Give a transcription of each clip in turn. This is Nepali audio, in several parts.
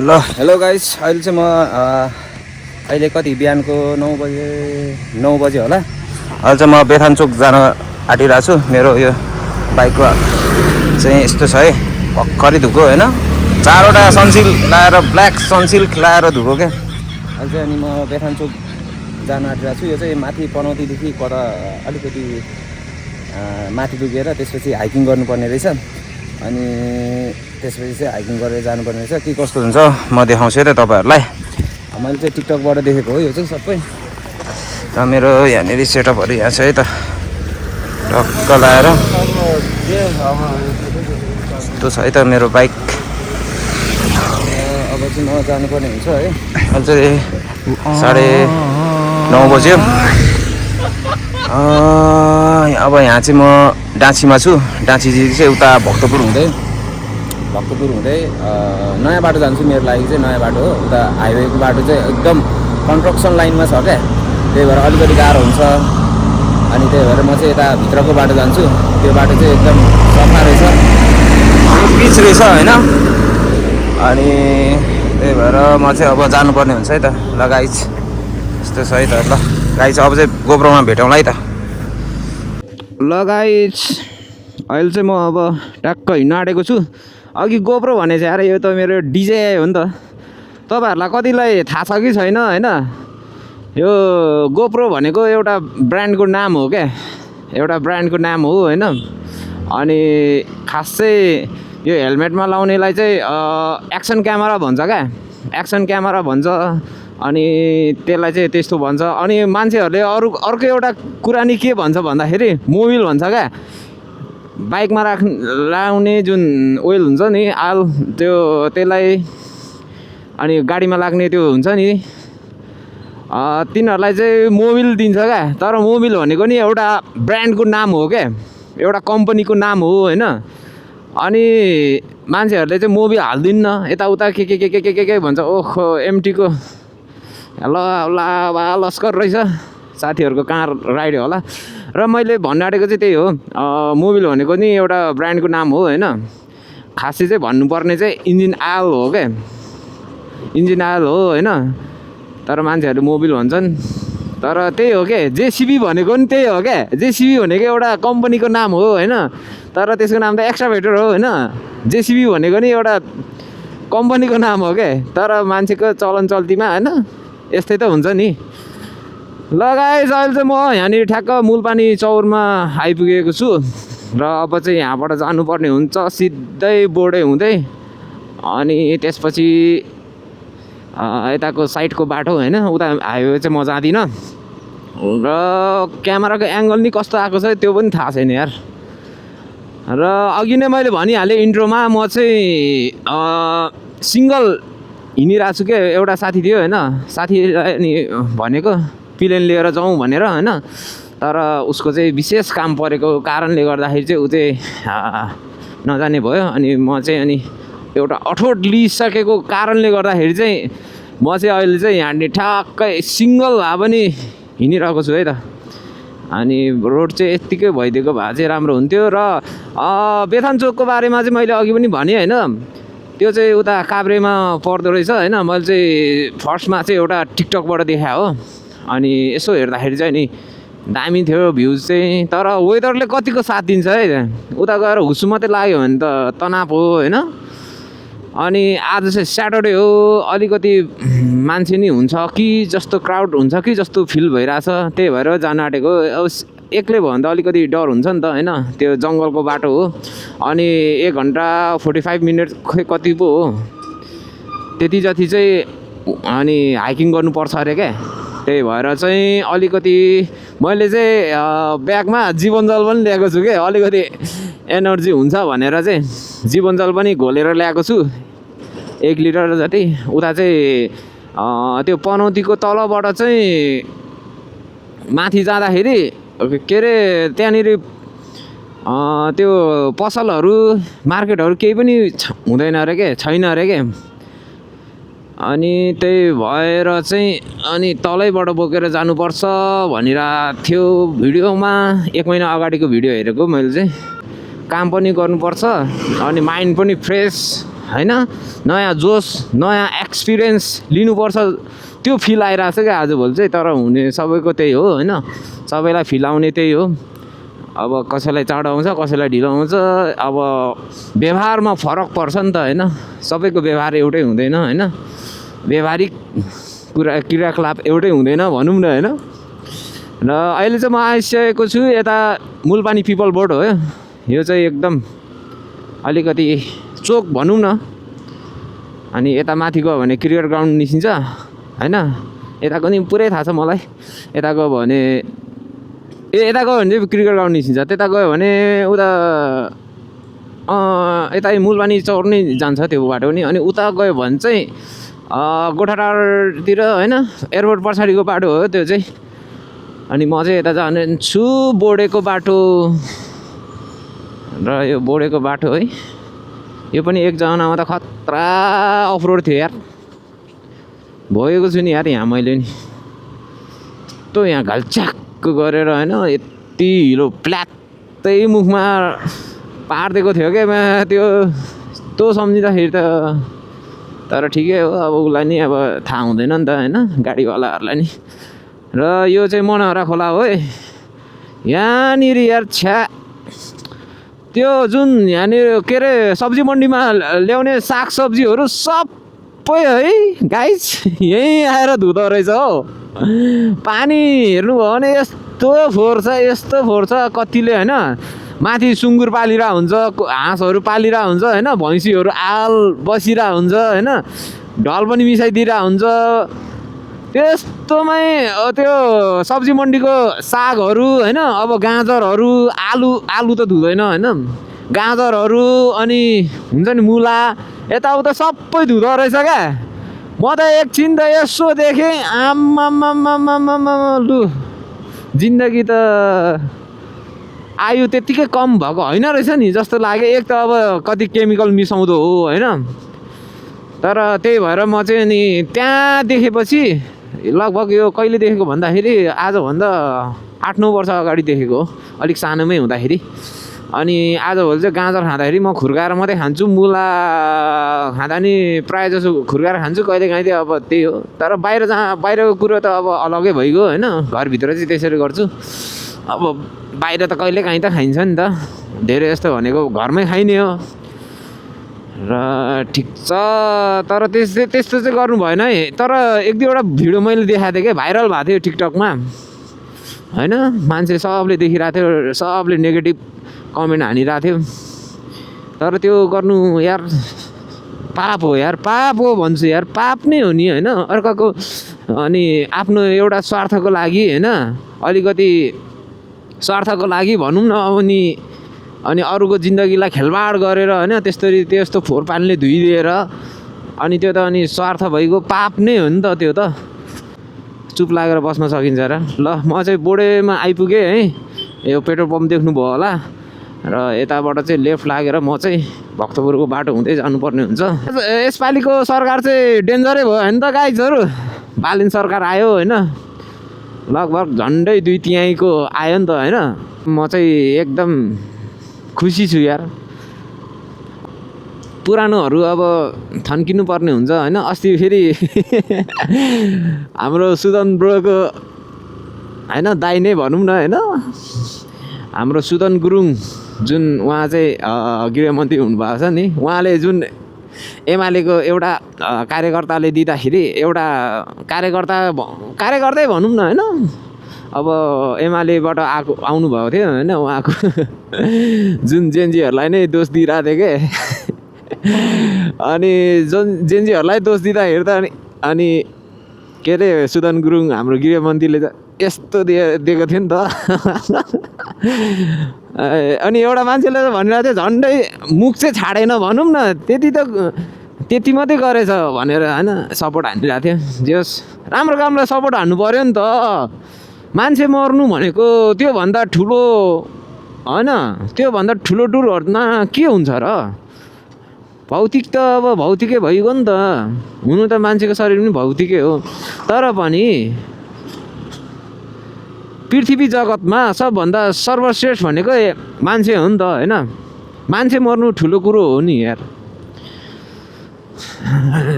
ल हेलो गाइस, अहिले चाहिँ म अहिले कति बिहानको 9 बजे होला। अहिले चाहिँ म बेथानचोक जान आँटिरहेको छु। मेरो यो बाइकको चाहिँ यस्तो छ है, भर्खरै धुको होइन, 4वटा सनसिल लाएर, ब्ल्याक सनसिल लाएर धुको क्या। अहिले चाहिँ अनि म बेथानचोक जान आँटिरहेको छु। यो चाहिँ माथि पनौतीदेखि कता अलिकति माथि पुगेर त्यसपछि हाइकिङ गर्नुपर्ने रहेछ। अनि त्यसपछि चाहिँ हाइकिङ गरेर जानुपर्ने रहेछ। के कस्तो हुन्छ म देखाउँछु है त तपाईँहरूलाई। मैले चाहिँ टिकटकबाट देखेको हो यो चाहिँ सबै। र मेरो यहाँनिर सेटअपहरू यहाँ छ है त, टक्क लाएर यस्तो छ है त मेरो बाइक। अब चाहिँ म जानुपर्ने हुन्छ है। अहिले चाहिँ 9:30 बज्यो। अब यहाँ चाहिँ म डाँचीमा छु। डाँची चाहिँ उता भक्तपुर हुँदै नयाँ बाटो जान्छु। मेरो लागि चाहिँ नयाँ बाटो हो। उता हाइवेको बाटो चाहिँ एकदम कन्स्ट्रक्सन लाइनमा छ क्या, त्यही भएर अलिकति गाह्रो हुन्छ। अनि त्यही भएर म चाहिँ यता भित्रको बाटो जान्छु। त्यो बाटो चाहिँ एकदम सफा रहेछ, पिच रहेछ होइन। अनि त्यही भएर म चाहिँ अब जानुपर्ने हुन्छ है त। ल गाइस यस्तो छ है त। ल गाइस अब चाहिँ गोप्रोमा भेटौँला है त। ल गाइस अहिले चाहिँ म अब ट्याक्क हिँड्न आँटेको छु। अघि गोप्रो भने चाहिँ अरे यो त मेरो डिजे हो नि त। तपाईँहरूलाई कतिलाई थाहा छ कि छैन होइन, यो गोप्रो भनेको एउटा ब्रान्डको नाम हो क्या, एउटा ब्रान्डको नाम हो होइन। अनि खास चाहिँ यो हेलमेटमा लाउनेलाई चाहिँ एक्सन क्यामेरा भन्छ क्या, एक्सन क्यामेरा भन्छ। अनि त्यसलाई चाहिँ त्यस्तो भन्छ। अनि मान्छेहरूले अर्को एउटा कुरा नि के भन्छ भन्दाखेरि मोबिल भन्छ क्या। बाइकमा लाउने जुन ओइल हुन्छ नि आल, त्यसलाई अनि गाडीमा लाग्ने त्यो हुन्छ नि, तिनीहरूलाई चाहिँ मोबिल दिन्छ क्या। तर मोबिल भनेको नि एउटा ब्रान्डको नाम हो क्या, एउटा कम्पनीको नाम हो होइन। अनि मान्छेहरूले चाहिँ मोबिल हाल्दिन्न, यताउता के भन्छ। ओहो एमटीको ल बा लस्कर रहेछ, साथीहरूको कार राइड होला। र मैले भन्न आँटेको चाहिँ त्यही हो, मोबिल भनेको नि एउटा ब्रान्डको नाम हो होइन। खासै चाहिँ भन्नुपर्ने चाहिँ इन्जिन आयल हो क्या, इन्जिन आयल हो होइन। तर मान्छेहरूले मोबिल भन्छन्। तर त्यही हो क्या, जेसिबी भनेको नि त्यही हो क्या। जेसिबी भनेको एउटा कम्पनीको नाम हो होइन, तर त्यसको नाम त एक्सकाभेटर हो होइन। जेसिबी भनेको नि एउटा कम्पनीको नाम हो क्या, तर मान्छेको चलन चल्तीमा होइन यस्तै त हुन्छ नि। ल गाइस अहिले चाहिँ म यहाँनिर ठ्याक्क मूलपानी चौरमा आइपुगेको छु। र अब चाहिँ यहाँबाट जानुपर्ने हुन्छ सिधै बोर्डै हुँदै। अनि त्यसपछि यताको साइडको बाटो होइन, उता हाइवे चाहिँ म जाँदिनँ। र क्यामेराको एङ्गल नि कस्तो आएको छ त्यो पनि थाहा छैन यार। र अघि नै मैले भनिहालेँ इन्ट्रोमा, म चाहिँ सिङ्गल हिँडिरहेको छु क्या। एउटा साथी थियो होइन, साथीलाई नि भनेको प्लेन लिएर जाउँ भनेर होइन। तर उसको चाहिँ विशेष काम परेको कारणले गर्दाखेरि चाहिँ ऊ चाहिँ नजाने भयो। अनि म चाहिँ अनि एउटा अठोट लिइसकेको कारणले गर्दाखेरि चाहिँ म चाहिँ अहिले चाहिँ यहाँ ठ्याक्कै सिङ्गल भए पनि हिँडिरहेको छु है त। अनि रोड चाहिँ यत्तिकै भइदिएको भए चाहिँ राम्रो हुन्थ्यो। र बेथानचोकको बारेमा चाहिँ मैले अघि पनि भनेँ होइन, त्यो चाहिँ उता काभ्रेमा पर्दो रहेछ होइन। मैले चाहिँ फर्स्टमा चाहिँ एउटा टिकटकबाट देखाएँ हो। अनि यसो हेर्दाखेरि चाहिँ नि दामी थियो भ्युज चाहिँ। तर वेदरले कतिको साथ दिन्छ है, उता गएर हुसु मात्रै लाग्यो भने त तनाव हो होइन। अनि आज चाहिँ स्याटरडे हो, अलिकति मान्छे नि हुन्छ कि जस्तो, क्राउड हुन्छ कि जस्तो फिल भइरहेछ। त्यही भएर जान आँटेको। अब एक्लै भयो भने त अलिकति डर हुन्छ नि त होइन, त्यो जङ्गलको बाटो हो। अनि 1 घन्टा 45 मिनट खै कति पो हो, त्यति जति चाहिँ अनि हाइकिङ गर्नुपर्छ अरे क्या। त्यही भएर चाहिँ अलिकति मैले चाहिँ ब्यागमा जीवनजल पनि ल्याएको छु क्या, अलिकति एनर्जी हुन्छ भनेर चाहिँ जीवनजल पनि घोलेर ल्याएको छु 1 लिटर जति। उता चाहिँ त्यो पनौतीको तलबाट चाहिँ माथि जाँदाखेरि के अरे त्यहाँनिर त्यो पसलहरू मार्केटहरू केही पनि हुँदैन अरे क्या, छैन अरे क्या। अनि त्यही भएर चाहिँ अनि तलैबाट बोकेर जानुपर्छ भनिरहेको थियो भिडियोमा। 1 महिना अगाडिको भिडियो हेरेको मैले चाहिँ। काम पनि गर्नुपर्छ अनि माइन्ड पनि फ्रेस होइन, नयाँ जोस नयाँ एक्सपिरियन्स लिनुपर्छ त्यो फिल आइरहेको छ क्या आजभोलि चाहिँ। तर हुने सबैको त्यही हो होइन, सबैलाई फिल आउने त्यही हो। अब कसैलाई चाँडो आउँछ कसैलाई ढिलो आउँछ, अब व्यवहारमा फरक पर्छ नि त होइन, सबैको व्यवहार एउटै हुँदैन होइन, व्यवहारिक क्रियाकलाप एउटै हुँदैन भनौँ न होइन। र अहिले चाहिँ म आइसकेको छु यता मूलपानी पिपल बोर्ड हो, यो चाहिँ एकदम अलिकति चोक भनौँ न। अनि यता माथि गयो भने क्रिकेट ग्राउन्ड निस्किन्छ होइन, यताको नि पुरै थाहा छ मलाई। यता गयो भने यता गयो भने चाहिँ क्रिकेट ग्राउन्ड निस्किन्छ, त्यता गयो भने उता यता मूलपानी चौर नै जान्छ त्यो बाटो नि। अनि उता गयो भने चाहिँ गोठाटारतिर होइन, एयरपोर्ट पछाडिको बाटो हो त्यो चाहिँ। अनि म चाहिँ यता जान्छु बोडेको बाटो, र यो बोडेको बाटो है, यो पनि एक जमानामा त खतरा अफरोड थियो यार, भएको छु नि यार यहाँ मैले नि। यस्तो यहाँ घालच्याक्क गरेर होइन, यति हिलो प्ल्यात्तै मुखमा पारिदिएको थियो क्या त्यो सम्झिँदाखेरि त। तर ठिकै हो, अब उसलाई नि अब थाहा हुँदैन नि त होइन, गाडीवालाहरूलाई नि। र यो चाहिँ मनहरा खोला हो है, यहाँनिर यार छ्या त्यो जुन यहाँनिर के अरे सब्जी मन्डीमा ल्याउने सागसब्जीहरू सबै है गाइस यहीँ आएर धुँदो रहेछ हो। पानी हेर्नुभयो भने यस्तो फोर्छ कतिले होइन, माथि सुँगुर पालिरहेको हुन्छ, हाँसहरू पालिरहेको हुन्छ होइन, भैँसीहरू आल बसिरहेको हुन्छ होइन, ढल पनि मिसाइदिरहेको हुन्छ। त्यस्तोमै त्यो सब्जी मन्डीको सागहरू होइन, अब गाजरहरू आलु त धुँदैन होइन, गाजरहरू अनि हुन्छ नि मुला यताउता सबै धुँदो रहेछ क्या। म त एकछिन त यसो देखेँ, आम्मामामामामा लु जिन्दगी त आयु त्यत्तिकै कम भएको होइन रहेछ नि जस्तो लाग्यो। एक त अब कति केमिकल मिसाउँदो हो होइन, तर त्यही भएर म चाहिँ नि त्यहाँ देखेपछि लगभग यो कहिले देखेको भन्दाखेरि आजभन्दा 8-9 वर्ष अगाडि देखेको हो, अलिक सानोमै हुँदाखेरि। अनि आजभोलि चाहिँ गाजर खाँदाखेरि म खुर्काएर मात्रै खान्छु, मुला खाँदा नि प्रायः जसो खुर्काएर खान्छु, कहिलेकाहीँ चाहिँ अब त्यही हो। तर बाहिरको कुरो त अब अलग्गै भइगयो होइन, घरभित्र चाहिँ त्यसरी गर्छु। अब बाहिर त कहिलेकाहीँ त खाइन्छ नि त, धेरै जस्तो भनेको घरमै खाइने हो। र ठिक छ, तर त्यस्तो चाहिँ गर्नु भएन है। तर एक दुईवटा भिडियो मैले देखाएको थिएँ क्या, भाइरल भएको थियो टिकटकमा होइन, मान्छे सबले देखिरहेको थियो, सबले नेगेटिभ कमेन्ट हानिरहेको थियो। तर त्यो गर्नु यार पाप हो यार, पाप हो भन्छु यार, पाप नै हो नि होइन। अर्काको अनि आफ्नो एउटा स्वार्थको लागि होइन, अलिकति स्वार्थको लागि भनौँ न अनि अरूको जिन्दगीलाई खेलबाड गरेर होइन, त्यस्तो फोहोर पानीले धुइदिएर अनि त्यो त अनि स्वार्थ भइगयो, पाप नै हो नि त त्यो त। चुप लागेर बस्न सकिन्छ र। ल म चाहिँ बोडेमा आइपुगेँ है, यो पेट्रोल पम्प देख्नुभयो होला, र यताबाट चाहिँ लेफ्ट लागेर म चाहिँ भक्तपुरको बाटो हुँदै जानुपर्ने हुन्छ। यसपालिको सरकार चाहिँ डेन्जरै भयो होइन त गाइजहरू, बालिन सरकार आयो होइन, लगभग झन्डै 2 तिहाईको आयो नि त होइन। म चाहिँ एकदम खुसी छु यार, पुरानोहरू अब थन्किनु पर्ने हुन्छ होइन। अस्ति फेरि हाम्रो सुदन ब्रोको होइन दाइ नै भनौँ न होइन, हाम्रो सुदन गुरुङ जुन उहाँ चाहिँ गृहमन्त्री हुनुभएको छ नि, उहाँले जुन एमालेको एउटा कार्यकर्ताले दिँदाखेरि, एउटा कार्यकर्तै भनौँ न होइन, अब एमालेबाट आउनुभएको थियो होइन, उहाँको जुन जेएनजीहरूलाई नै दोष दिइरहेको थियो के अनि जुन जेएनजीहरूलाई दोष दिँदाखेरि त अनि के अरे सुदन गुरुङ हाम्रो गृहमन्त्रीले त यस्तो दिएको थियो नि त अनि एउटा मान्छेले त भनिरहेको थियो झन्डै मुख चाहिँ छाडेन भनौँ न, त्यति मात्रै गरेछ भनेर होइन सपोर्ट हानिरहेको थियो। जे होस् राम्रो कामलाई सपोर्ट हान्नु पऱ्यो नि त, मान्छे मर्नु भनेको त्योभन्दा ठुलो होइन, त्योभन्दा ठुलो टुरहरूमा के हुन्छ र। भौतिक त अब भौतिकै भइगयो नि त, हुनु त मान्छेको शरीर पनि भौतिकै हो, तर पनि पृथ्वी जगतमा सबभन्दा सर्वश्रेष्ठ भनेको मान्छे हो नि त होइन। मान्छे मर्नु ठुलो कुरो हो नि यार।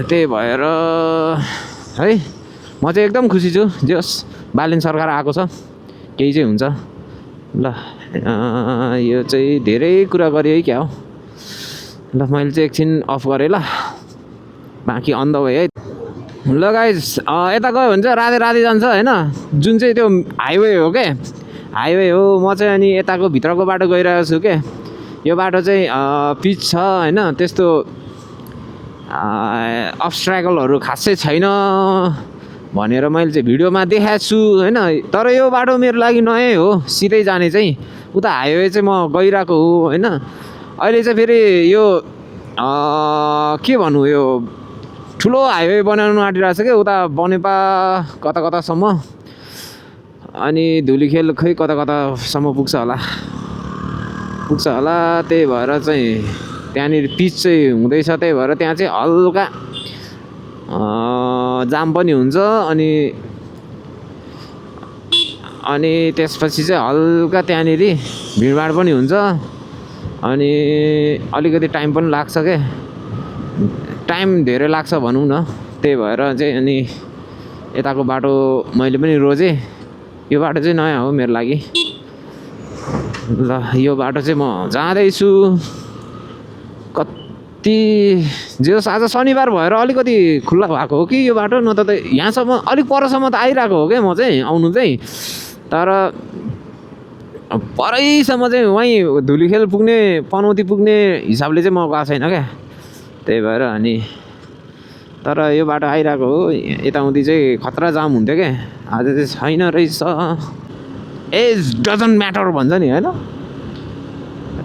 त्यही भएर है म चाहिँ एकदम खुसी छु जे होस् बालेन सरकार आएको छ केही चाहिँ हुन्छ ल यो चाहिँ धेरै कुरा गरेँ है क्या हो ल मैले चाहिँ एकछिन अफ गरेँ ल बाँकी अन द वे है ल गाइस यता गयो भने चाहिँ राधे राधे जान्छ होइन जुन चाहिँ त्यो हाइवे हो क्या हाइवे हो म चाहिँ अनि यताको भित्रको बाटो गइरहेको छु के यो बाटो चाहिँ पिच छ होइन त्यस्तो अब्स्ट्राकलहरू खासै छैन भनेर मैले चाहिँ भिडियोमा देखाएको छु होइन तर यो बाटो मेरो लागि नयाँ हो सिधै जाने चाहिँ उता हाइवे चाहिँ म गइरहेको हो होइन अहिले चाहिँ फेरि यो के भन्नु यो ठुलो हाइवे बनाउनु आँटिरहेको छ क्या उता बनेपा कता कतासम्म अनि धुलीखेल खै कता कतासम्म पुग्छ होला त्यही भएर चाहिँ त्यहाँनिर पिच चाहिँ हुँदैछ त्यही भएर त्यहाँ चाहिँ हल्का जाम पनि हुन्छ अनि त्यसपछि चाहिँ हल्का त्यहाँनिर भिडभाड पनि हुन्छ अनि अलिकति टाइम पनि लाग्छ क्या टाइम धेरै लाग्छ भनौँ न त्यही भएर चाहिँ अनि यताको बाटो मैले पनि रोजेँ यो बाटो चाहिँ नयाँ हो मेरो लागि ल यो बाटो चाहिँ म जाँदैछु कति जे होस् आज शनिबार भएर अलिकति खुल्ला भएको हो कि यो बाटो न त यहाँसम्म अलिक परसम्म त आइरहेको हो क्या म चाहिँ आउनु चाहिँ तर परैसम्म चाहिँ वहीँ धुलीखेल पुग्ने पनौती पुग्ने हिसाबले चाहिँ म गएको छैन क्या त्यही भएर अनि तर यो बाटो आइरहेको हो यताउति चाहिँ खतरा जाम हुन्थ्यो क्या आज चाहिँ छैन रहेछ एज डजन्ट म्याटर भन्छ नि होइन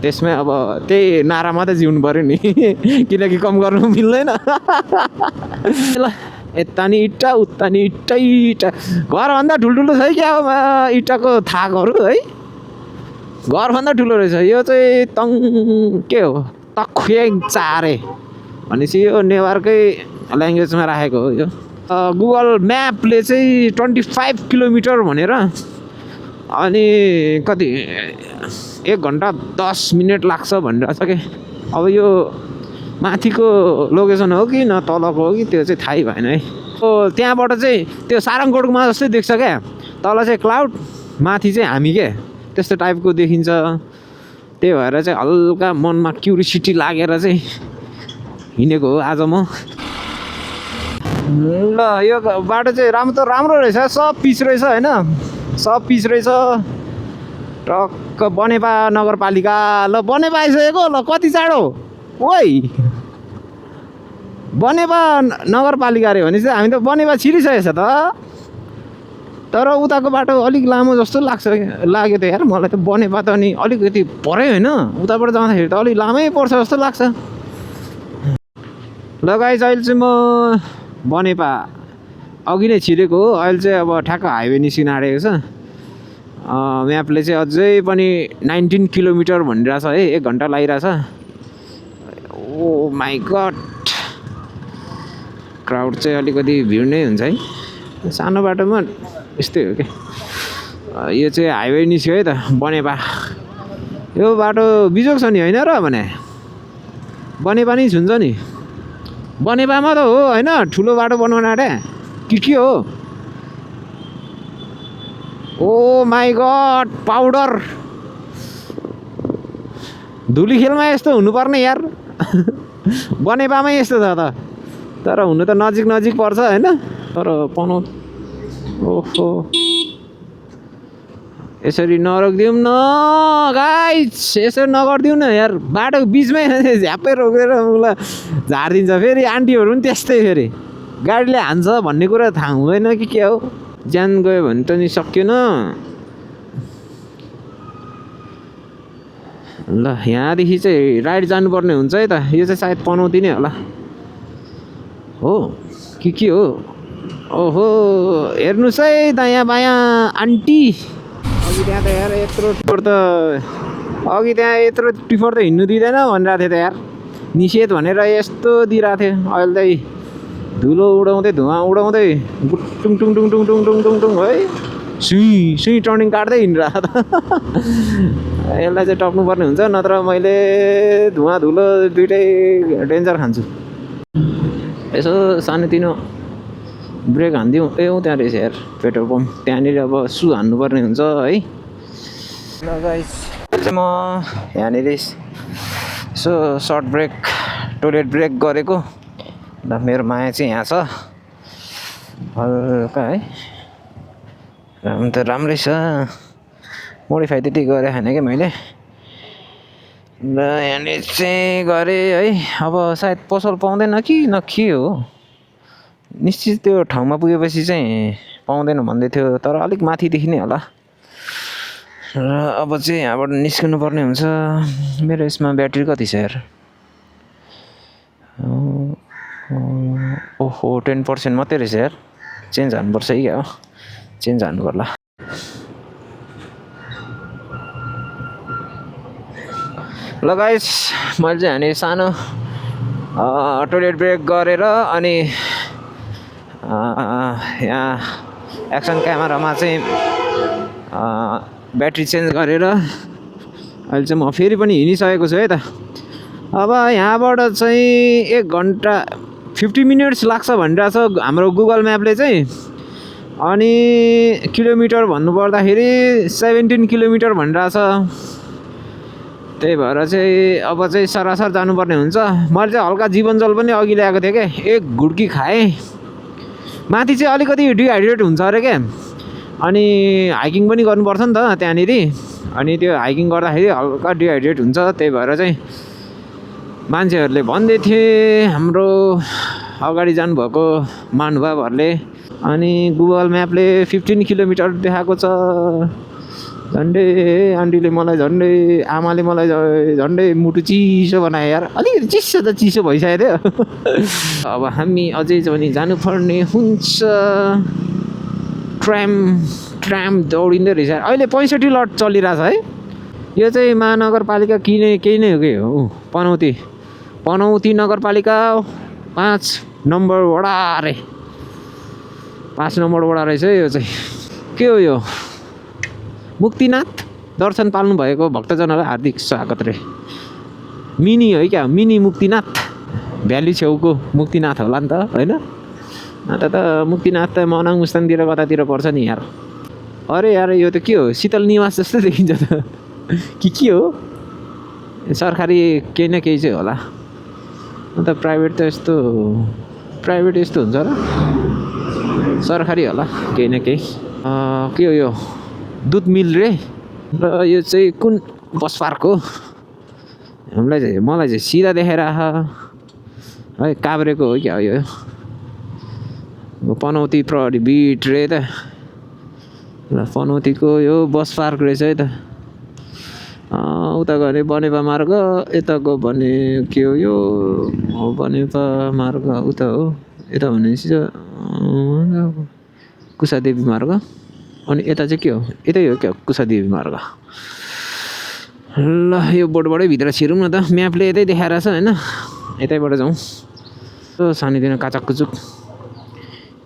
त्यसमै अब त्यही नारा मात्रै जिउनु पऱ्यो नि किनकि कम गर्नु मिल्दैन ल यता नि इट्टा उता नि इट्टा घरभन्दा ठुल्ठुलो छ क्या इट्टाको थाकहरू है घरभन्दा ठुलो रहेछ यो चाहिँ तङ के हो तख्याङ चारे भनेपछि यो नेवारकै ल्याङ्ग्वेजमा राखेको हो यो गुगल म्यापले चाहिँ 25 किलोमिटर भनेर अनि कति 1 घन्टा 10 मिनट लाग्छ भनिरहेको छ कि अब यो माथिको लोकेसन हो कि न तलको हो कि त्यो चाहिँ थाहै भएन है त्यहाँबाट चाहिँ त्यो सारङकोटमा जस्तै देख्छ क्या तल चाहिँ क्लाउड माथि चाहिँ हामी के त्यस्तो टाइपको देखिन्छ त्यही भएर चाहिँ हल्का मनमा क्युरियोसिटी लागेर चाहिँ हिँडेको हो आज म ल यो बाटो चाहिँ राम्रो रहेछ सब पिच रहेछ होइन सब पिच रहेछ टक्क बनेपा नगरपालिका ल बनेपा आइसकेको ल कति चाँडो ओइ बनेपा नगरपालिका अरे भने चाहिँ हामी त बनेपा छिरिसकेछ त तर उताको बाटो अलिक लामो जस्तो लाग्यो त यार मलाई त बनेपा त अनि अलिकति परै होइन उताबाट जाँदाखेरि त अलिक लामै पर्छ जस्तो लाग्छ ल गाइस अहिले चाहिँ म बनेपा अघि नै छिरेको हो अहिले चाहिँ अब ठ्याक्क हाइवे निस्किन आँटेको छ म्यापले चाहिँ अझै पनि 19 किलोमिटर भनिरहेछ है 1 घन्टा लागिरहेछ ओ माई गड क्राउड चाहिँ अलिकति भिड नै हुन्छ है सानो बाटोमा यस्तै हो क्या यो चाहिँ हाइवे निस्क्यो है त बनेपा यो बाटो बिजोग छ नि होइन र भने बनेपा नै छुन्छ नि बनेपामा त हो होइन ठुलो बाटो बनाउन आँटे के हो ओ माई गड पाउडर धुलीखेलमा यस्तो हुनुपर्ने यार बनेपामै यस्तो छ त तर हुनु त नजिक पर्छ होइन तर पनाउ ओहो यसरी नरोकिदिउँ न गाइस यसरी नगरिदिउँ न यार बाटोको बिचमै झ्याप्पै रोकेर उसलाई झारिदिन्छ फेरि आन्टीहरू पनि त्यस्तै फेरि गाडीले हान्छ भन्ने कुरा थाहा हुँदैन कि के हो ज्यान गयो भने त नि सकिएन ल यहाँदेखि चाहिँ राइड जानुपर्ने हुन्छ है त यो चाहिँ सायद पनौती नै होला हो के हो ओहो हेर्नुहोस् है दायाँ बायाँ आन्टी अघि त्यहाँ त यार यत्रो टिफर त अघि त्यहाँ यत्रो टिफर त हिँड्नु दिँदैन भनिरहेको थियो त यार निषेध भनेर यस्तो दिइरहेको थियो अहिले त धुलो उडाउँदै धुवा उडाउँदै टुङ टुङ टुङ टुङ टुङ टुङ टुङ टुङ है सुई टर्निङ काट्दै हिँडिरहेको त यसलाई चाहिँ टप्नुपर्ने हुन्छ नत्र मैले धुवा धुलो दुइटै डेन्जर खान्छु यसो सानोतिनो ब्रेक हानिदिउँ त्यहाँ रहेछ यार पेट्रोल पम्प त्यहाँनिर अब सु हान्नुपर्ने हुन्छ है ल गाइस चाहिँ म यहाँनिर यसो सर्ट ब्रेक टोइलेट ब्रेक गरेको ल मेरो माया चाहिँ यहाँ छ हल्का है त राम्रै छ मोडिफाई त्यति गरेँ खाने कि मैले ल यहाँनिर चाहिँ गरेँ है अब सायद पसल पाउँदैन कि न के हो निश्चित त्यो ठाउँमा पुगेपछि चाहिँ पाउँदैन भन्दै थियो तर अलिक माथिदेखि नै होला र अब चाहिँ यहाँबाट निस्किनु पर्ने हुन्छ मेरो यसमा ब्याट्री कति छ यार ओहो 10% मात्रै रहेछ यार चेन्ज हान्नुपर्छ कि क्या हो चेन्ज हान्नु पर्ला ल गाइस मैले चाहिँ हामी सानो टोइलेट ब्रेक गरेर अनि यहाँ एक्सन क्यामेरामा चाहिँ ब्याट्री चेन्ज गरेर अहिले चाहिँ म फेरि पनि हिँडिसकेको छु है त अब यहाँबाट चाहिँ 1 घन्टा 50 मिनट्स लाग्छ भनिरहेछ हाम्रो गुगल म्यापले चाहिँ अनि किलोमिटर भन्नुपर्दाखेरि 17 किलोमिटर भनिरहेछ त्यही भएर चाहिँ अब चाहिँ सरासर जानुपर्ने हुन्छ मैले चाहिँ हल्का जीवनजल पनि अघि ल्याएको थिएँ क्या एक घुड्की खाएँ माथि चाहिँ अलिकति डिहाइड्रेट हुन्छ अरे क्या अनि हाइकिङ पनि गर्नुपर्छ नि त त्यहाँनिर अनि त्यो हाइकिङ गर्दाखेरि हल्का डिहाइड्रेट हुन्छ त्यही भएर चाहिँ मान्छेहरूले भन्दै थिए हाम्रो अगाडि जानुभएको महानुभावहरूले अनि गुगल म्यापले 15 किलोमिटर देखाएको छ झन्डै आन्टीले मलाई झन्डै आमाले मलाई झन्डै मुटु चिसो बनायो यार अलिकति चिसो त चिसो भइसक्यो थियो अब हामी अझै पनि जानुपर्ने हुन्छ ट्राम दौडिँदै रहेछ अहिले 65 लट चलिरहेछ है यो चाहिँ महानगरपालिका केही नै हो कि हो पनौती नगरपालिका 5 नम्बर वडा अरे 5 नम्बर वडा रहेछ यो चाहिँ के हो यो मुक्तिनाथ दर्शन पाल्नु भएको भक्तजनलाई हार्दिक स्वागत रे मिनी है क्या मिनी मुक्तिनाथ भ्याली छेउको मुक्तिनाथ होला नि त होइन अन्त त मुक्तिनाथ त मनाङ मुस्ताङतिर कतातिर पर्छ नि यार अरे यार यो त के हो शीतल निवास जस्तो देखिन्छ त के हो सरकारी केही न केही चाहिँ होला अन्त प्राइभेट यस्तो हुन्छ र सरकारी होला केही न केही के हो यो दुध मिल रे र यो चाहिँ कुन बस पार्क हो मलाई चाहिँ सिधा देखाएर है काभ्रेको हो क्या यो पनौती प्रहरी बिट रे त ल पनौतीको यो बस पार्क रहेछ है त उता गयो भने बनेपा मार्ग यता गयो भने के हो यो बनेपा मार्ग उता हो यता भनेपछि कुसादेवी मार्ग अनि यता चाहिँ के हो यतै हो क्या कुसादेवी मार्ग ल यो बोर्डबाटै भित्र छिरौँ न त म्यापले यतै देखाएर छ होइन यतैबाट जाउँ सानोतिनो काचक कुचुक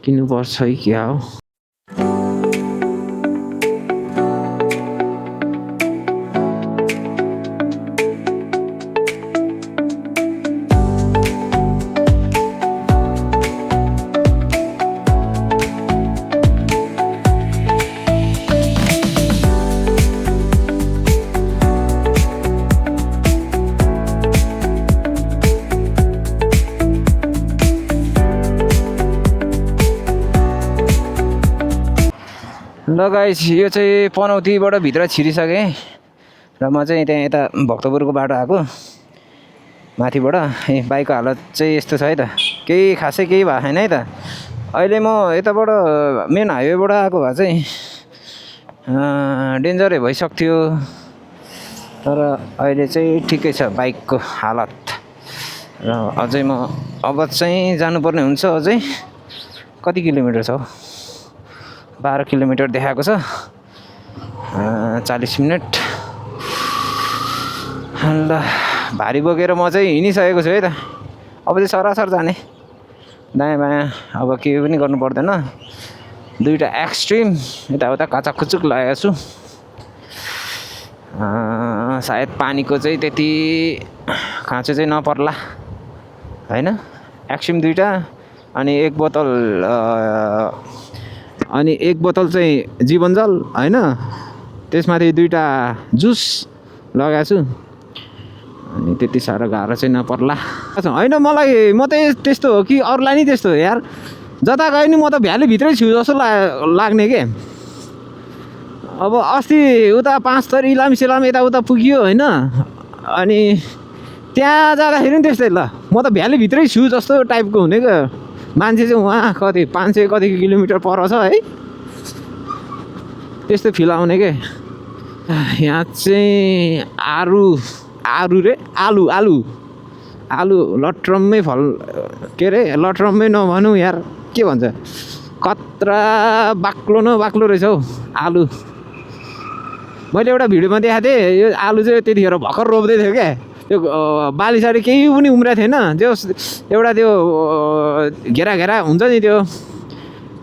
किन्नुपर्छ है क्या हो ल गाइस यो चाहिँ पनौतीबाट भित्र छिरिसकेँ र म चाहिँ त्यहाँ यता भक्तपुरको बाटो आएको माथिबाट बाइकको हालत चाहिँ यस्तो छ है त केही खासै केही भएको छैन है त अहिले म यताबाट मेन हाइवेबाट आएको भए चाहिँ डेन्जरै भइसक्थ्यो तर अहिले चाहिँ ठिकै छ बाइकको हालत र अझै म अब चाहिँ जानुपर्ने हुन्छ अझै कति किलोमिटर छ 12 किलोमिटर देखाएको छ 40 मिनट ल भारी बोकेर म चाहिँ हिँडिसकेको छु है त अब चाहिँ सरासर जाने दायाँ बायाँ अब केही पनि गर्नु पर्दैन दुईवटा एक्सट्रिम यताउता काचक कुचुक लागेको छु सायद पानीको चाहिँ त्यति खाँचो चाहिँ नपर्ला होइन एक्सट्रिम दुईवटा अनि एक बोतल चाहिँ जीवनजल होइन, त्यसमाथि 2टा जुस लगाएको छु। अनि त्यति साह्रो गाह्रो चाहिँ नपर्ला होइन मलाई। म त त्यस्तो हो कि अरूलाई नि त्यस्तो हो यार, जता गए नि म त भ्यालीभित्रै छु जस्तो लाग्ने के। अब अस्ति उता 5 थरी इलाम सिलाम यताउता पुग्यो होइन, अनि त्यहाँ जाँदाखेरि पनि त्यस्तै, ल म त भ्यालीभित्रै छु जस्तो टाइपको हुने क्या। मान्छे चाहिँ वहाँ कति 500 कति किलोमिटर पर छ है, त्यस्तो फिल आउने के। यहाँ चाहिँ आलु लट्रम्मै फल, के अरे लट्रम्मै नभनौँ यार, के भन्छ, कत्रा बाक्लो न बाक्लो रहेछ हौ आलु। मैले एउटा भिडियोमा देखाएको थिएँ, यो आलु चाहिँ त्यतिखेर भर्खर रोप्दै थियो क्या, त्यो बाली साली केही पनि उम्रेको थिएन, त्यो एउटा त्यो घेरा हुन्छ नि, त्यो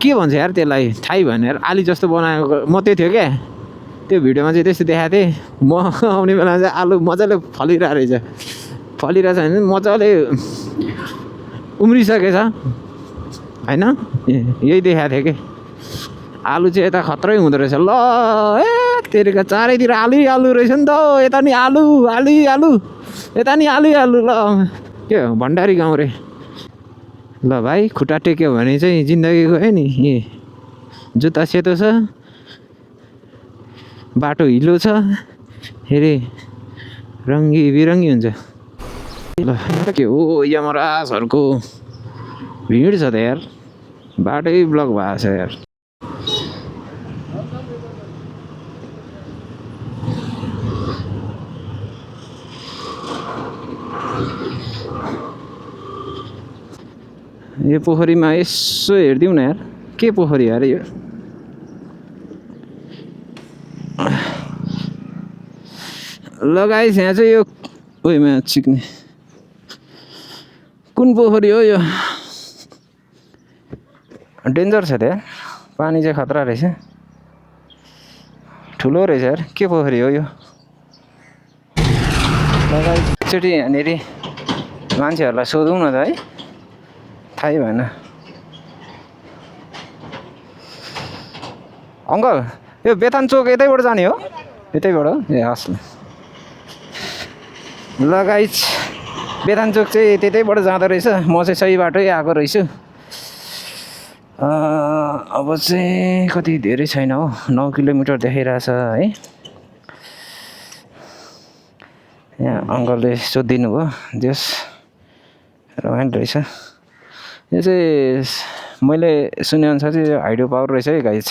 के भन्छ यार त्यसलाई थाहै भएन यार, आली जस्तो बनाएको म त्यो थियो क्या। त्यो भिडियोमा चाहिँ त्यस्तो देखाएको थिएँ। म आउने बेला चाहिँ आलु मजाले फलिरहेको रहेछ भने मजाले उम्रिसकेछ होइन, यही देखाएको थियो कि आलु चाहिँ यता खत्रै हुँदो रहेछ। ल तेरिका चारैतिर आलु रहेछ नि त, यता नि आलु यता नि आलु। ल के हो भण्डारी गाउँ रे। ल भाइ खुट्टा टेक्यो भने चाहिँ जिन्दगी गयो नि। जुत्ता सेतो छ, बाटो हिलो छ, हेरे रङ्गी बिरङ्गी हुन्छ। ल के हो यमराजहरूको भिड छ त यार, बाटै ब्लक भएको छ यार। यो पोखरीमा यसो हेरिदिउँ न यार, के पोखरी अरे यो। लगाइस यहाँ चाहिँ यो उयोमा चिक्ने कुन पोखरी हो यो, डेन्जर छ त यार, पानी चाहिँ खतरा रहेछ, ठुलो रहेछ यार। के पोखरी हो यो, लगाइस एकचोटि यहाँनिर मान्छेहरूलाई सोधौँ न त है, थाहै भएन। अङ्कल यो बेथान चोक यतैबाट जाने हो? यतैबाट हो ए हस्। ल गाइस बेथान चोक चाहिँ त्यतैबाट जाँदो रहेछ, म चाहिँ सही बाटै आएको रहेछु। अब चाहिँ कति धेरै छैन हो, 9 किलोमिटर देखाइरहेछ है। यहाँ अङ्कलले सोधिदिनु भयो, जस रमाइलो रहेछ। यो चाहिँ मैले सुनेअनुसार चाहिँ यो हाइड्रो पावर रहेछ है गाइस,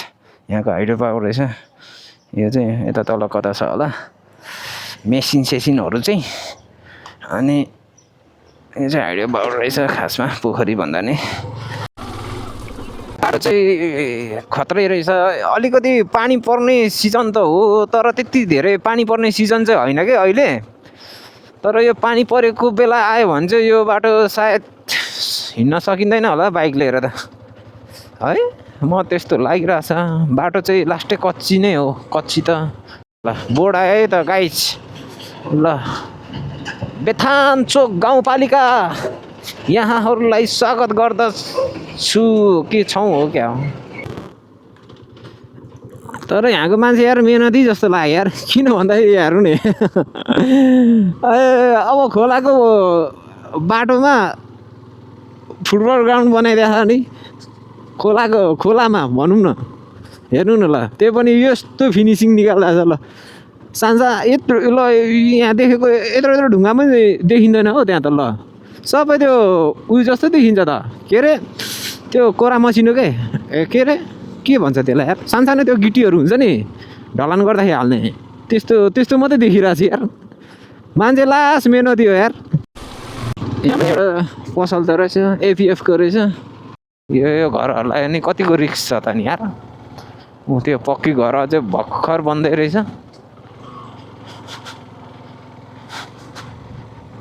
यहाँको हाइड्रो पावर रहेछ। यो चाहिँ यता तल कता छ होला मेसिनहरू चाहिँ, अनि यो चाहिँ हाइड्रो पावर रहेछ खासमा, पोखरी भन्दा नि। बाटो चाहिँ खत्रै रहेछ, अलिकति पानी पर्ने सिजन त हो, तर त्यति धेरै पानी पर्ने सिजन चाहिँ होइन कि अहिले। तर यो पानी परेको बेला आयो भने चाहिँ यो बाटो सायद हिँड्न सकिँदैन होला बाइक लिएर त है, म त्यस्तो लागिरहेछ। बाटो चाहिँ लास्टै कच्ची नै हो, कच्ची त। ल बोर्ड आयो है त गाइस। ल बेथान चोक गाउँपालिका यहाँहरूलाई स्वागत गर्दछु, के छौँ हो क्या हो। तर यहाँको मान्छे यार मेहनती जस्तो लाग्यो यार, किन भन्दाखेरि हेर्नु नि अब खोलाको बाटोमा फुटबल ग्राउन्ड बनाइदिएको छ नि, खोलामा भनौँ न, हेर्नु न। ल त्यो पनि यस्तो फिनिसिङ निकाल्दा छ। ल सान्सा यत्रो, ल यहाँ देखेको यत्रो ढुङ्गा पनि देखिँदैन हो त्यहाँ त। ल सबै त्यो उयो जस्तो देखिन्छ त, के अरे त्यो कोरा मसिनो के अरे के भन्छ त्यसलाई यार, सानसानो त्यो गिटीहरू हुन्छ नि ढलान गर्दाखेरि हाल्ने, त्यस्तो मात्रै देखिरहेको छ यार। मान्छे लास मेहनती हो यार। यहाँ एउटा पसल त रहेछ, एपिएफको रहेछ। यो घरहरूलाई नि कतिको रिस्क छ त नि यार, त्यो पक्की घर अझै भर्खर बन्दै रहेछ।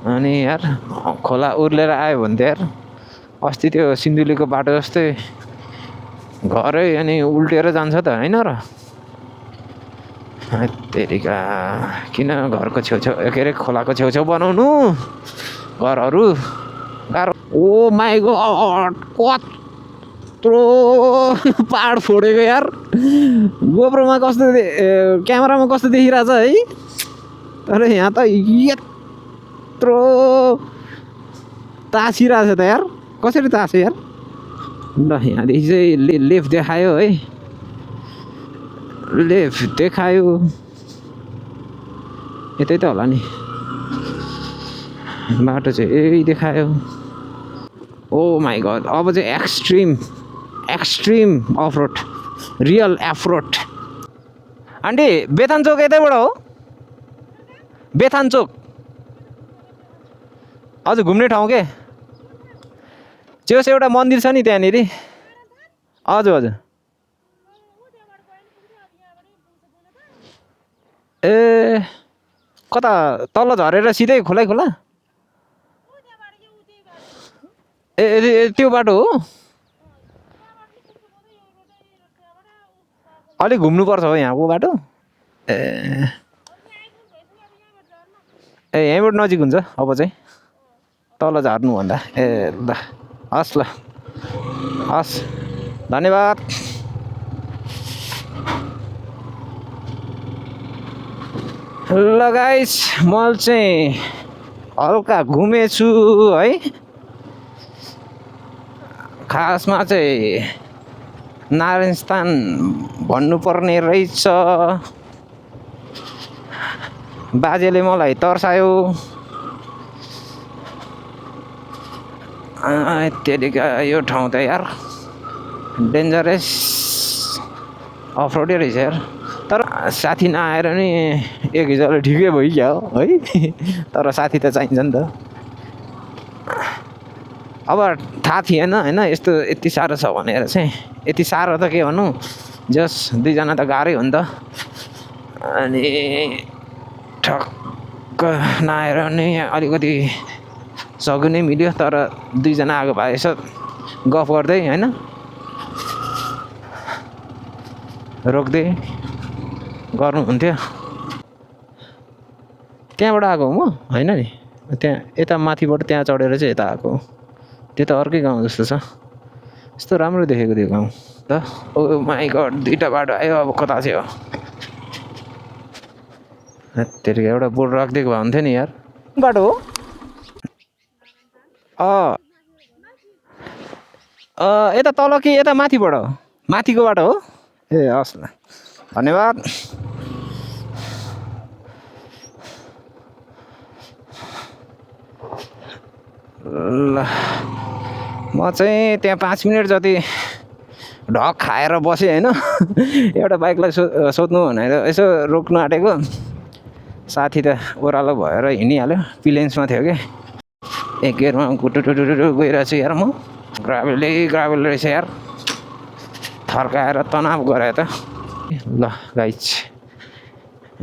अनि यार खोला उर्लेर आयो भने त यार अस्ति त्यो सिन्धुलीको बाटो जस्तै घरै अनि उल्टेर जान्छ त होइन र। तेरिका किन घरको छेउछेउ, के अरे खोलाको छेउछेउ बनाउनु घरहरू, गाह्रो। ओ माई गॉड कत्रो पहाड फोडेको यार गोप्रोमा कस्तो क्यामेरामा कस्तो देखिरहेछ है तर यहाँ त यत्रो तासिरहेछ त यार कसरी तास्यो यार ल यहाँदेखि चाहिँ लेफ्ट देखायो है लेफ्ट देखायो यतै त होला नि बाटो चाहिँ यही देखायो ओ माई गड अब चाहिँ एक्सट्रिम अफरोड रियल एफरोड आन्टी बेथान चोक यतैबाट हो बेथान चोक हजुर घुम्ने ठाउँ के चेउस एउटा मन्दिर छ नि त्यहाँनिर हजुर हजुर ए कता तल झरेर सिधै खोलै खोला ए त्यो बाटो हो अलिक घुम्नुपर्छ हो यहाँको बाटो ए ए यहीँबाट नजिक हुन्छ अब चाहिँ तल झर्नुभन्दा ए ल हस् ल हस् धन्यवाद ल गाइस म चाहिँ हल्का घुमेछु है खासमा चाहिँ नारायण स्थान भन्नुपर्ने रहेछ बाजेले मलाई तर्सायो त्यतिका यो ठाउँ त यार डेन्जरस अफरोडै रहेछ यार तर साथी नआएर नि एक हिजोले ठिकै भइगयो है तर साथी त चाहिन्छ नि त अब थाहा थिएन होइन यस्तो यति साह्रो छ भनेर चाहिँ यति साह्रो त के भनौँ जस दुईजना त गाह्रै हो नि त अनि ठक्क नआएर नि अलिकति सघु नै मिल्यो तर दुईजना आएको भए यसो गफ गर्दै होइन रोक्दै गर्नुहुन्थ्यो त्यहाँबाट आएको हो म होइन नि त्यहाँ यता माथिबाट त्यहाँ चढेर चाहिँ यता आएको त्यो त अर्कै गाउँ जस्तो छ यस्तो राम्रो देखेको त्यो गाउँ ल ओ माई गड दुईवटा बाटो आयो अब कता चाहिँ हो त्यतिकै एउटा बोर्ड राखिदिएको भए हुन्थ्यो नि यार बाटो हो यता तल कि यता माथिबाट हो माथिको बाटो हो ए हस् ल धन्यवाद ल म चाहिँ त्यहाँ 5 मिनट जति ढक खाएर बसेँ होइन एउटा बाइकलाई सोध्नु भनेर यसो रोक्नु आँटेको साथी त ओह्रालो भएर हिँडिहाल्यो प्लेन्समा थियो कि एक गियरमा गुटुटुटु गइरहेको छु यार म ग्राभल रहेछ यार थर्काएर तनाव गरायो त ल गाइज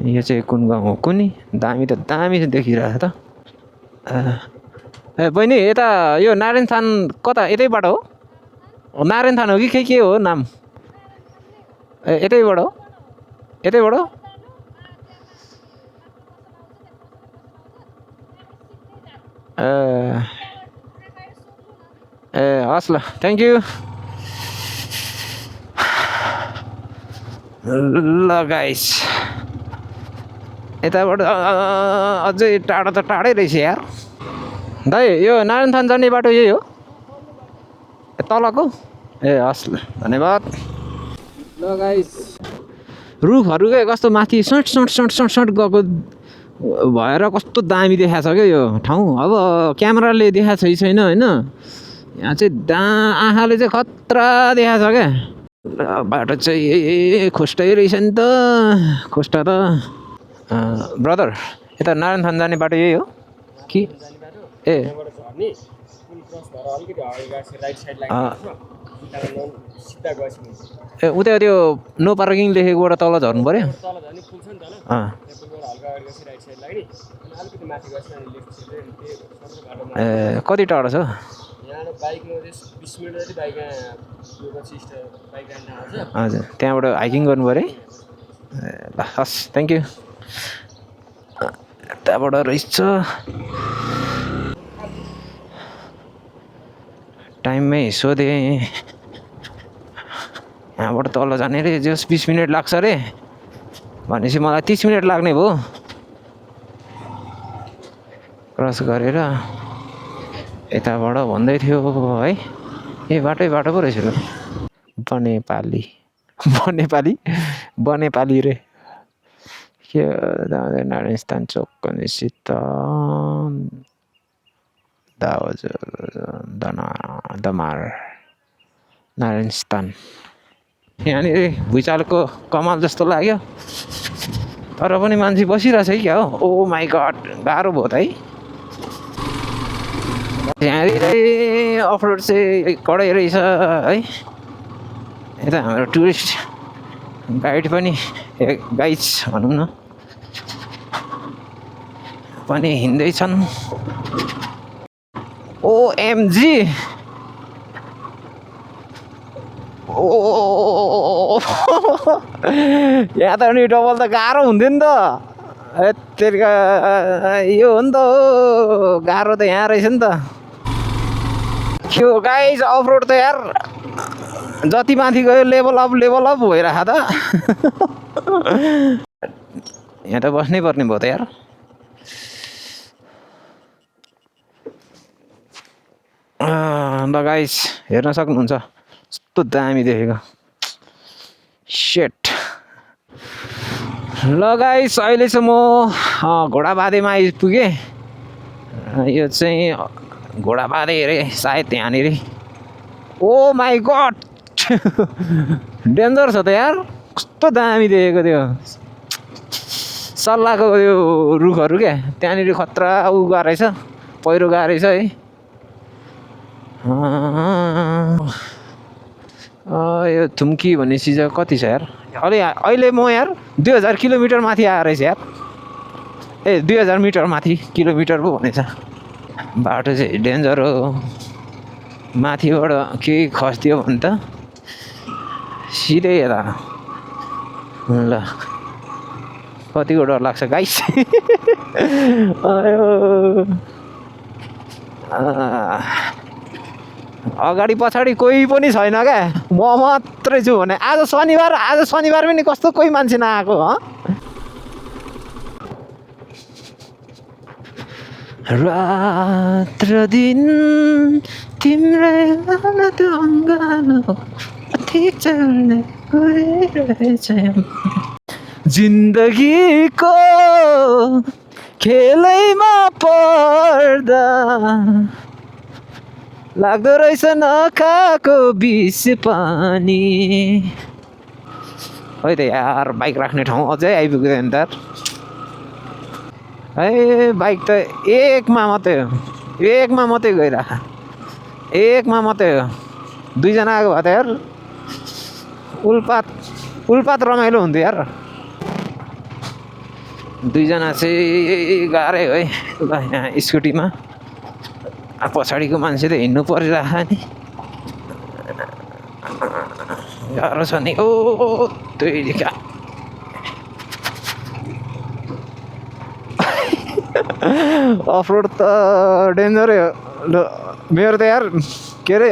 यो चाहिँ कुन गाउँ हो कुनी दामी त दामी देखिरहेको त ए बहिनी यता यो नारायण थान कता यतैबाट हो नारायण थान हो कि के हो नाम ए यतैबाट हो यतैबाट हो ए हस् ल थ्याङ्क यू ल गाइस यताबाट अझै टाढो त टाढै रहेछ यार दाइ यो नारायण थान जाने बाटो यही हो तलको ए हस् ल धन्यवाद ल गाइस रुखहरू के कस्तो माथि सट सट सट सट सट गएको भएर कस्तो दामी देखाएको छ क्या यो ठाउँ अब क्यामेराले देखाएको छ छैन होइन यहाँ चाहिँ आँखाले चाहिँ खतरा देखाएको छ क्या बाटो चाहिँ खोस्टै रहेछ नि त खोस्टा त ब्रदर यता नारायण थान जाने बाटो यही हो कि ए ए उता त्यो नो पार्किङ लेखेकोबाट तल झर्नु पऱ्यो ए कति टाढो छ हजुर त्यहाँबाट हाइकिङ गर्नु पऱ्यो है ल हस् थ्याङ्क यू त्यहाँबाट रहेछ टाइममै सोधेँ यहाँबाट तल जाने रे जस 20 मिनट लाग्छ अरे भनेपछि मलाई 30 मिनट लाग्ने भयो क्रस गरेर यताबाट भन्दै थियो है ए बाटो पो रहेछ ल बनेपाली रे के नारायणस्थान चोक निश्चित दमार नारायणस्थान यहाँनिर भुइँचालोको कमाल जस्तो लाग्यो तर पनि मान्छे बसिरहेछ है क्या हो ओ माई गड गाह्रो भयो त है यहाँनिर अफरोड चाहिँ कडै रहेछ है यता हाम्रो टुरिस्ट गाइड पनि गाइड्स भनौँ न पनि हिँड्दैछन् ओएमजी यहाँ त नि डबल त गाह्रो हुन्थ्यो नि त यत्तिका यो हो नि त गाह्रो त यहाँ रहेछ नि त यो गाइस अफरोड त यार जति माथि गयो लेभल अप भइरहेको त यहाँ त बस्नै पर्ने भयो त यार ल गाइस हेर्न सक्नुहुन्छ कस्तो दामी देखेको सेट ल गाइस अहिले चाहिँ म घोडाबाधेमा आइपुगेँ यो चाहिँ घोडाबाधे अरे सायद यहाँनिर ओ माई गड डेन्जर छ त यार कस्तो दामी देखेको त्यो सल्लाहको त्यो रुखहरू क्या त्यहाँनिर खतरा उ गएको रहेछ पहिरो गएको रहेछ है यो थुम्की भन्ने चिज कति छ यार अहिले म यार 2000 किलोमिटर माथि आएर रहेछ यार ए 2000 मिटर माथि किलोमिटर पो भनेछ बाटो चाहिँ डेन्जर हो माथिबाट केही खस्दियो भने त सिधै यता ल कतिको डर लाग्छ गाइस अगाडि पछाडि कोही पनि छैन क्या म मात्रै छु भने आज शनिबार पनि कस्तो कोही मान्छे नआएको रात र दिन तिम्रै जिन्दगीको खेलैमा पर्दा लाग्दो रहेछ नखाएको विष पानी है त यार बाइक राख्ने ठाउँ अझै आइपुग्दैन त है बाइक त एकमा मात्रै गइरह एकमा मात्रै हो दुईजना आएको भए त यार उल्पात रमाइलो हुन्थ्यो यार दुईजना चाहिँ गाह्रै है ल यहाँ स्कुटीमा पछाडिको मान्छे त हिँड्नु परिरहेको नि गाह्रो छ नि ओ त्यही अफरोड त डेन्जरै हो ल मेरो त यार के अरे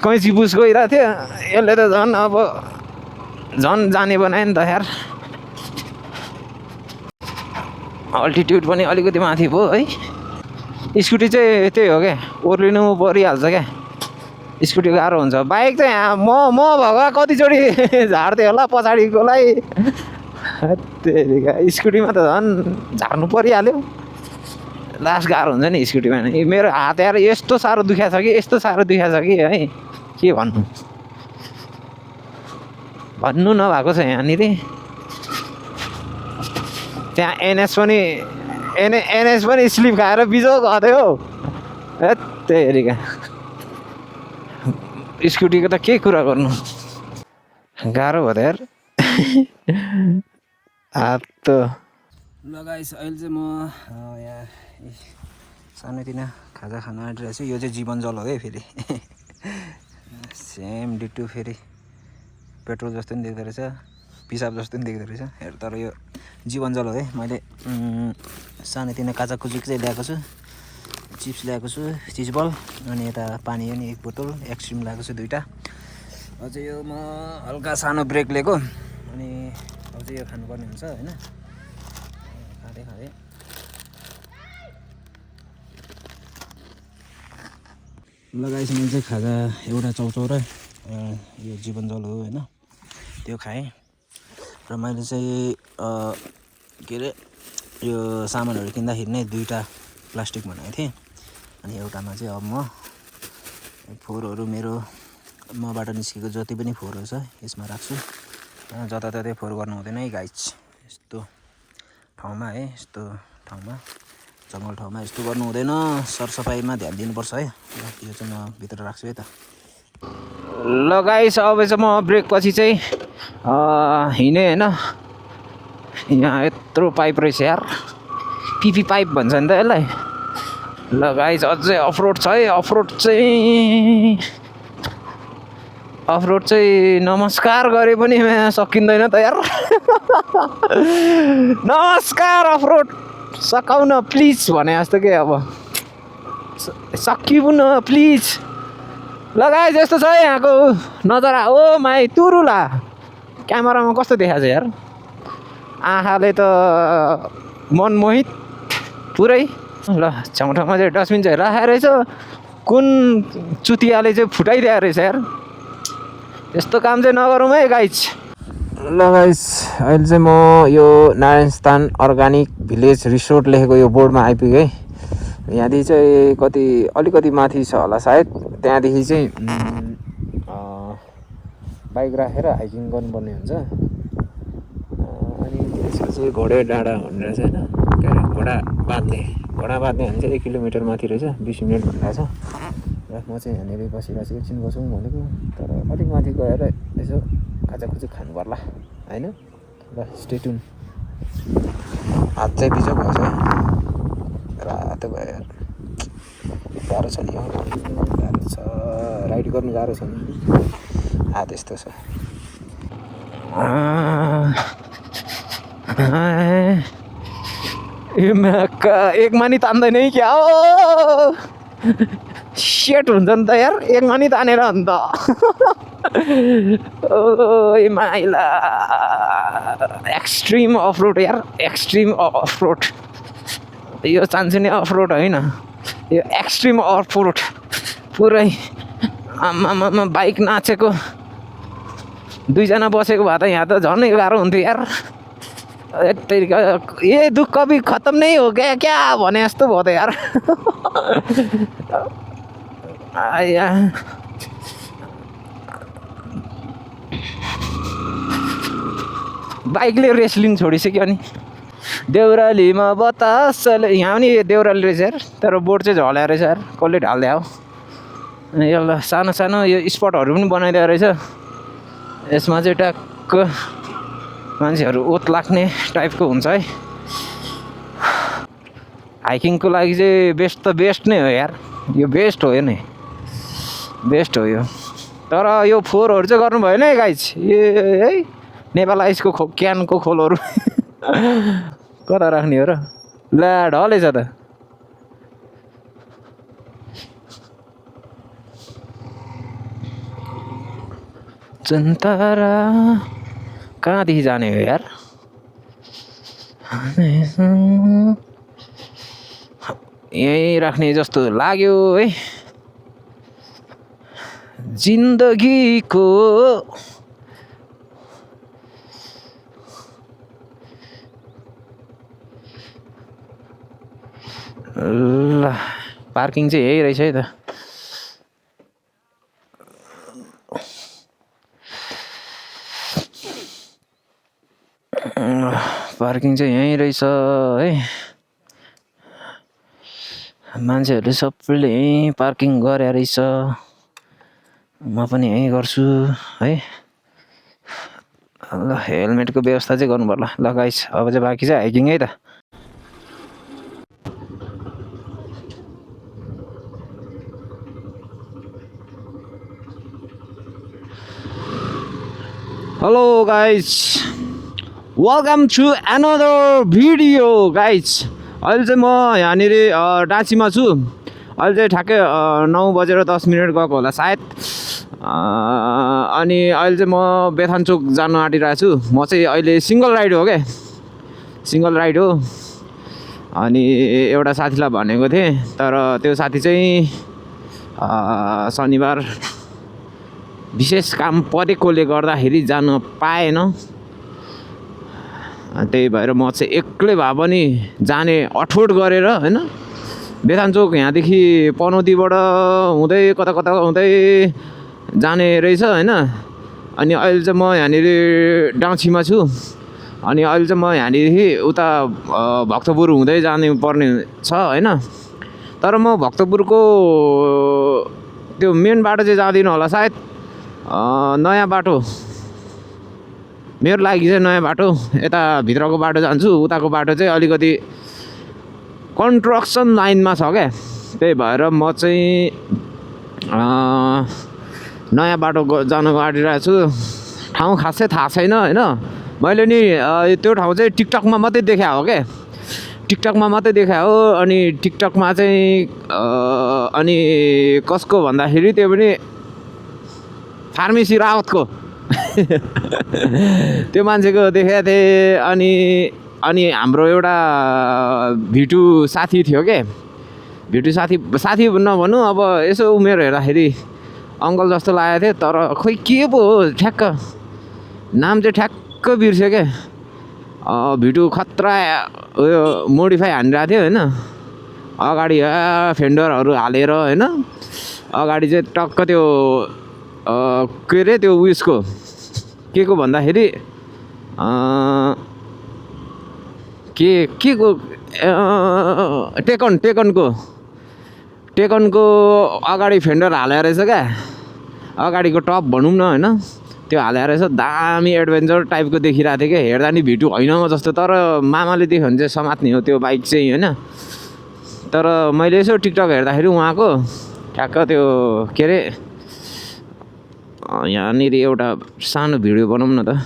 कैँची बुस गइरहेको थियो यसले त झन् जाने बनायो नि त यार अल्टिट्युड पनि अलिकति माथि भयो है स्कुटी चाहिँ त्यही हो क्या ओर्लिनु परिहाल्छ क्या स्कुटी गाह्रो हुन्छ बाइक त यहाँ म भएको कतिचोटि झार्थेँ होला पछाडिकोलाई त्यही स्कुटीमा त झन् झार्नु परिहाल्यो लास्ट गाह्रो हुन्छ नि स्कुटीमा नि मेरो हात यार यस्तो साह्रो दुखाएको छ कि है के भन्नु नभएको छ यहाँनिर त्यहाँ एनएस पनि स्लिप खाएर बिजो गर्थ्यो हौ हेत्तेरिका स्कुटीको त के कुरा गर्नु गाह्रो भयो त यार हात त ल गाइस अहिले चाहिँ म यहाँ सानोतिनो खाजा खान आँटिरहेको छु यो चाहिँ जीवन जल हो है फेरि सेम डिटो फेरि पेट्रोल जस्तो पनि देख्दो रहेछ पिसाब जस्तो पनि देख्दो रहेछ हेर तर यो जीवन जल हो है मैले सानोतिनो काचा कुचुक चाहिँ ल्याएको छु चिप्स ल्याएको छु चिजबल अनि यता पानी पनि 1 बोतल एक्सट्रिम ल्याएको छु 2टा अझै यो म हल्का सानो ब्रेक लिएको अनि अझै यो खानुपर्ने हुन्छ हैन खाँदै खाँदै लगाइसकेँ चाहिँ खाजा एउटा चाउचाउ र यो जीवनजल हो हैन त्यो खाएँ र मैले चाहिँ के अरे यो सामानहरू किन्दाखेरि नै 2टा प्लास्टिक बनाएको थिएँ अनि एउटामा चाहिँ अब म फोहोरहरू मेरो मबाट निस्केको जति पनि फोहोरहरू छ यसमा राख्छु जताततै फोहोर गर्नु हुँदैन है गाइज यस्तो ठाउँमा है यस्तो ठाउँमा जङ्गल ठाउँमा यस्तो गर्नु हुँदैन सरसफाइमा ध्यान दिनुपर्छ है यो चाहिँ म भित्र राख्छु है त ल गाइस अब चाहिँ म ब्रेक पछि चाहिँ हिँडेँ हैन यहाँ यत्रो पाइप रहेछ यार पिपी पाइप भन्छ नि त यसलाई ल गाइस अझै अफरोड छ है अफरोड चाहिँ नमस्कार गरे पनि सकिँदैन त यार नमस्कार अफरोड सकाउन प्लिज भने जस्तो के अब सकिबु न प्लिज ल गाइस यस्तो छ है यहाँको नजारा ओ माई तुरुला क्यामेरामा कस्तो देखाएको छ यार आँखाले त मनमोहित पुरै ल छेउठाउँमा चाहिँ डस्टबिन चाहिँ राखेको रहेछ कुन चुतियाले चाहिँ फुटाइदिएको रहेछ यार यस्तो काम चाहिँ नगरौँ है गाइस ल गाइस अहिले चाहिँ म यो नारायणस्थान अर्ग्यानिक भिलेज रिसोर्ट लेखेको यो बोर्डमा आइपुगेँ है यहाँदेखि चाहिँ अलिकति माथि छ होला सायद त्यहाँदेखि चाहिँ बाइक राखेर हाइकिङ गर्नुपर्ने हुन्छ अनि त्यसमा चाहिँ घोडे डाँडा भन्ने रहेछ होइन के अरे घोडा बाँध्ने भने चाहिँ 1 किलोमिटर माथि रहेछ 20 मिनट भनिरहेछ र म चाहिँ यहाँनिर बसिरहेको छु एकछिन बसौँ भनेको तर अलिक माथि गएर यसो खाजाखुजी खानु पर्ला होइन ल स्टे ट्युन हात चाहिँ बिजोग भएछ है रातो भयो गाह्रो छ नि गाह्रो छ राइड गर्नु गाह्रो छ नि हात यस्तो छ एक मानी तान्दैन है क्या हो सेट हुन्छ नि त यार एक मानी तानेर अन्त ओ माइला एक्सट्रिम अफरोड यार एक्सट्रिम अफरोड यो चान्स नै अफरोड होइन यो एक्सट्रिम अफरोड पुरै आमामा बाइक नाचेको 2 जना बसेको भए त यहाँ त झन् गाह्रो हुन्थ्यो यार ये दुःख भी खत्म नहीं हो गया क्या भने जस्तो भयो त यार बाइकले रेसलिङ छोडिसक्यो नि देउरालीमा बतासले यहाँ पनि देउराली रहेछ यार तर बोर्ड चाहिँ झल्या रहेछ यार कसले ढालिदियो हो यसलाई सानो सानो यो स्पटहरू पनि बनाइदिएको रहेछ यसमा चाहिँ ट्याक्क मान्छेहरू ओत लाग्ने टाइपको हुन्छ है हाइकिङको लागि चाहिँ बेस्ट नै हो यार यो बेस्ट हो नि बेस्ट हो यो तर यो फोहोरहरू चाहिँ गर्नु भएन है गाइज ए है नेपाल आइसको क्यानको खोलहरू कता राख्ने हो र ला ढलेछ त चन्तारा कहाँदेखि जाने हो यार यहीँ राख्ने जस्तो लाग्यो है जिन्दगीको ल पार्किङ चाहिँ यही रहेछ है त पार्किङ चाहिँ यहीँ रहेछ है मान्छेहरूले सबैले यहीँ पार्किङ गरे रहेछ म पनि यहीँ गर्छु है ल हेलमेटको व्यवस्था चाहिँ गर्नु पर्ला ल गाइस अब चाहिँ बाँकी चाहिँ हाइकिङ है त hello guys welcome to another video guys अहिले चाहिँ म यहाँनिर डाँचीमा छु अहिले चाहिँ ठ्याक्कै 9:10 गएको होला सायद। अनि अहिले चाहिँ म बेथानचोक जानु आँटिरहेको छु। म चाहिँ अहिले सिङ्गल राइड हो क्या, सिङ्गल राइड हो। अनि एउटा साथीलाई भनेको थिएँ, तर त्यो साथी चाहिँ शनिबार विशेष काम परेकोले गर्दाखेरि जानु पाएन। त्यही भएर म चाहिँ एक्लै भए पनि जाने अठोट गरेर होइन, बेथानचोक यहाँदेखि पनौतीबाट हुँदै कता कता हुँदै जाने रहेछ होइन। अनि अहिले चाहिँ म यहाँनिर डाँछीमा छु। अनि अहिले चाहिँ म यहाँदेखि उता भक्तपुर हुँदै जानु पर्ने छ होइन। तर म भक्तपुरको त्यो मेन बाटो चाहिँ जाँदिनँ होला सायद, नयाँ बाटो मेरो लागि चाहिँ नयाँ बाटो, यता भित्रको बाटो जान्छु। उताको बाटो चाहिँ अलिकति कन्स्ट्रक्सन लाइनमा छ क्या, त्यही भएर म चाहिँ नयाँ बाटो जानको आँटिरहेको छु। ठाउँ खासै थाहा छैन होइन। मैले नि त्यो ठाउँ चाहिँ टिकटकमा मात्रै देखा हो क्या, टिकटकमा मात्रै देखा हो। अनि टिकटकमा चाहिँ अनि कसको भन्दाखेरि त्यो पनि फार्मेसी रावतको त्यो मान्छेको देखेको थिएँ। अनि हाम्रो एउटा भिटु साथी थियो क्या, भिटु साथी नभनौँ अब, यसो उमेर हेर्दाखेरि अङ्कल जस्तो लागेको थियो। तर खोइ के पो हो ठ्याक्क नाम चाहिँ ठ्याक्क बिर्स्यो क्या। भिटु खतरा उयो मोडिफाई हानिरहेको थियो होइन। अगाडि फेन्डरहरू हालेर होइन, अगाडि चाहिँ टक्क त्यो के अरे त्यो उयसको के को भन्दाखेरि के को टेकनको अगाडि फेन्डर हालेर रहेछ क्या, अगाडिको टप भनौँ न होइन, त्यो हालेर रहेछ। दामी एडभेन्चर टाइपको देखिरहेको थियो क्या, हेर्दा नि भिटु होइन म जस्तो। तर मामाले देख्यो भने चाहिँ समात्ने हो त्यो बाइक चाहिँ होइन। तर मैले यसो टिकटक हेर्दाखेरि उहाँको ठ्याक्क त्यो के अरे यहाँनिर एउटा सानो भिडियो बनाउँ न त।